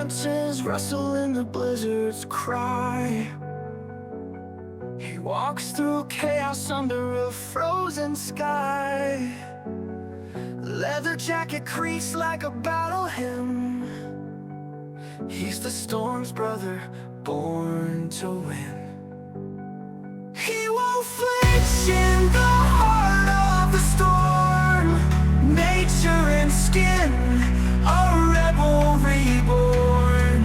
branches rustle in the blizzard's cry. He walks through chaos under a frozen sky. Leather jacket creaks like a battle hymn. He's the storm's brother, born to win. He won't flinch in the heart of the storm. Nature and skin, a rebel reborn.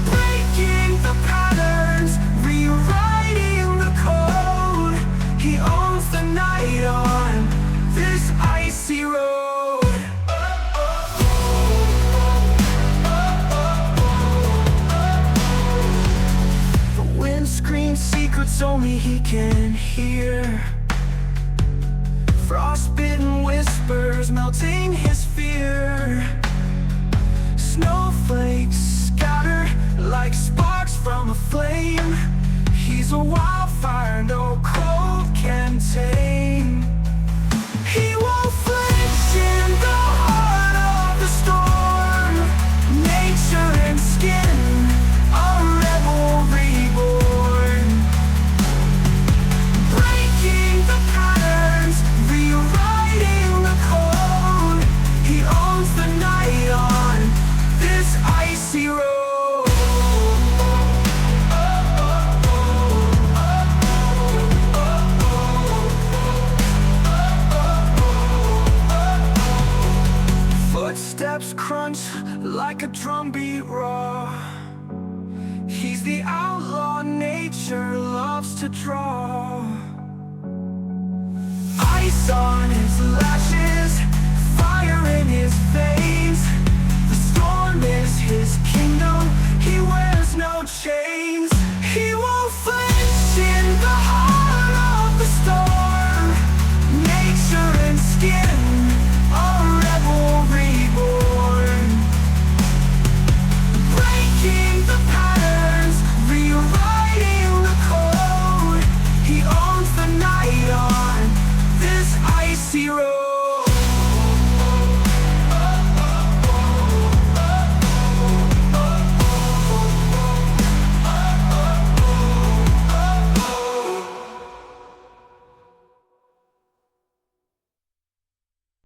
Breaking the patterns, rewriting the code. He owns the night on this icy road. The wind screams secrets only he can hear. Frostbitten whispers melting his fear. Snowflakes scatter like sparks from a flame. He's a wildfire no cold can tame. He won't flinch in the heart of the storm. Nature and skin, a rebel reborn. Breaking the patterns, rewriting the code. He owns the night on this icy road. Footsteps crunch like a drumbeat raw. He's the outlaw nature loves to draw. Ice on his lashes, fire in his veins. The storm is his kingdom, he wears no chains.